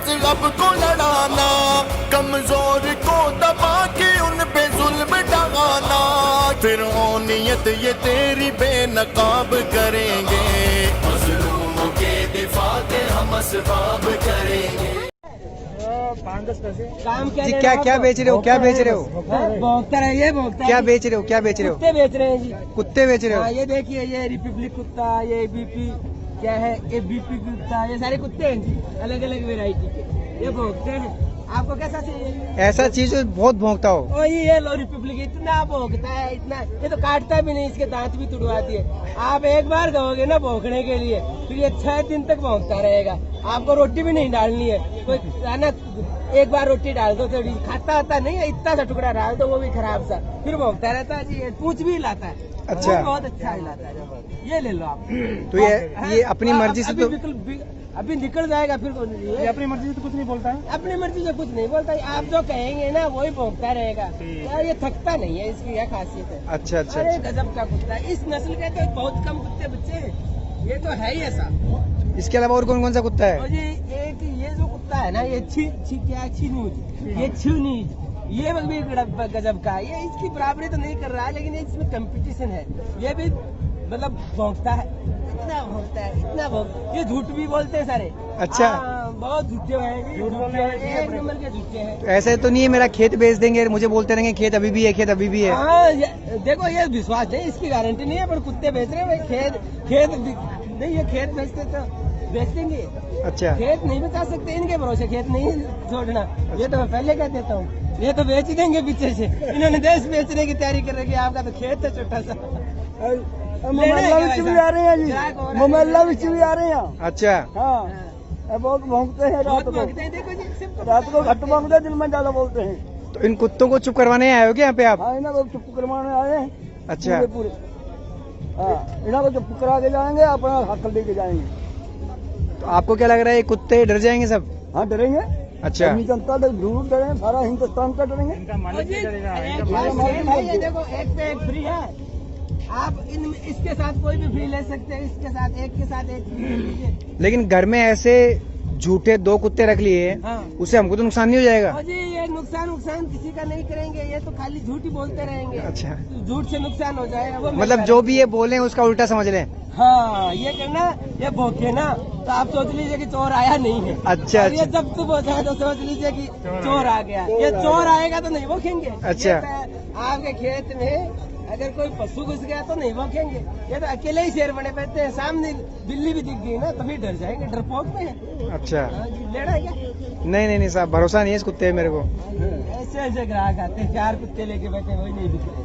मजहब को लड़ाना, कमजोर को दबा के उन पे जुल्म ढाना, फिर ओनियत ये तेरी बेनकाब करेंगे, मजलूमों के दिफा के हम असबाब करेंगे। 5-10 पैसे काम क्या जी क्या बेच रहे हो, क्या बेच रहे हो, भोगता है ये, भोगता क्या है। बेच रहे हो, क्या बेच रहे हो? कुत्ते बेच रहे हैं जी। कुत्ते बेच रहे हो? हाँ, ये देखिए, ये रिपब्लिक कुत्ता, ये बीपी क्या है, ये बीपी कुत्ता, ये सारे कुत्ते हैं जी, अलग अलग वेराइटी के, ये भोगते हैं। आपको कैसा चाहिए? ऐसा चीज जो बहुत भौंकता हो। ओ ये लो रिपब्लिक, इतना भोगता है, इतना, ये तो काटता भी नहीं, इसके दांत भी तुड़वा दिए। आप एक बार दोगे ना भोंकने के लिए, फिर ये 6 दिन तक भोंकता रहेगा। आपको रोटी भी नहीं डालनी है, कोई है ना, एक बार रोटी डाल दो तो खाता आता नहीं है, इतना सा टुकड़ा डाल दो वो भी खराब सा, फिर भोंकता रहता है जी। पूछ भी हिलाता है, अच्छा। वो बहुत अच्छा हिलाता है। ये ले लो आप। तो ये अपनी मर्जी से तो अभी निकल जाएगा, फिर ये अपनी मर्जी से तो कुछ नहीं बोलता है। अपनी मर्जी से कुछ नहीं बोलता, आप जो कहेंगे ना वही भोंकता रहेगा। यार ये थकता नहीं है, इसकी यह खासियत है। अच्छा अच्छा अरे अच्छा। गजब का कुत्ता है, इस नस्ल के तो बहुत कम कुत्ते बच्चे हैं, ये तो है ही ऐसा। इसके अलावा और कौन कौन सा कुत्ता और है? ये एक ये जो कुत्ता है ना, ये छिनूज, ये छिनीज, ये भी गजब का है। ये इसकी बराबरी तो नहीं कर रहा है, लेकिन इसमें कंपटीशन है। ये भी मतलब भौंकता है, इतना भौंकता है, इतना भौंक, ये झूठ भी बोलते हैं सारे। अच्छा। बहुत झूठे हैं, झूठ बोलने वाले एक नंबर के झूठे हैं। तो ऐसे तो नहीं है मेरा खेत बेच देंगे, मुझे बोलते रहेंगे खेत अभी भी है, खेत अभी भी है। हाँ, देखो ये विश्वास नहीं, इसकी गारंटी नहीं है, पर कुत्ते बेच रहे हैं भाई। खेत नहीं, ये खेत बेचते तो बेच देंगे। अच्छा। खेत नहीं बचा सकते, इनके भरोसे खेत नहीं छोड़ना, ये तो मैं पहले कह देता हूँ। ये तो बेच ही देंगे पीछे से, इन्होंने देश बेचने की तैयारी कर रखी है। आपका तो खेत है छोटा सा। मोहल्ला विच भी आ रहे हैं जी, मोहल्ला विच भी आ रहे हैं। अच्छा। हाँ, ये बहुत भौंकते हैं रात को, देखो जी, सिर्फ रात को घट भौंकते हैं, दिन में ज्यादा बोलते हैं। तो इन कुत्तों को चुप करवाने आए हो क्या यहाँ पे आप? हाँ, इन्हें को चुप करवाने आए हैं। अच्छा। पूरे पूरे, हाँ, इन्हें को चुप करा के जाएंगे, अपना हक लेके जाएंगे। तो आपको क्या लग रहा है ये कुत्ते डर जाएंगे सब? हाँ, डरेंगे। अच्छा। जनता जरूर डरेंगे, सारा हिंदुस्तान का डरेंगे। ये देखो, एक पे एक फ्री है। आप इसके साथ कोई भी फ्री ले सकते हैं, इसके साथ एक के साथ एक फ्री ले लीजिए। लेकिन घर में ऐसे झूठे 2 कुत्ते रख लिए, हाँ। उससे हमको तो नुकसान नहीं हो जाएगा? और जी ये नुकसान किसी का नहीं करेंगे, ये तो खाली झूठ ही बोलते रहेंगे। अच्छा। झूठ से नुकसान हो जाएगा वो मतलब जो भी ये बोले उसका उल्टा समझ लें। हाँ, ये करना, ये भोंके ना तो आप सोच लीजिए कि चोर आया नहीं है। अच्छा, और ये अच्छा। जब सुबह होता है तो सोच लीजिए कि चोर आ गया। ये चोर आएगा तो नहीं भोंकेंगे। अच्छा। ये तो आपके खेत में अगर कोई पशु घुस गया तो नहीं भोंकेंगे, ये तो अकेले ही शेर बने रहते हैं। सामने बिल्ली भी दिख गई ना तभी डर जाएंगे, डरपोक में है। अच्छा। हाँ जी, लेना है क्या? नहीं साहब, भरोसा नहीं है इस कुत्ते पे मेरे को। ऐसे ऐसे ग्राहक आते हैं, 4 कुत्ते लेके बैठे, वही नहीं बिक रहे।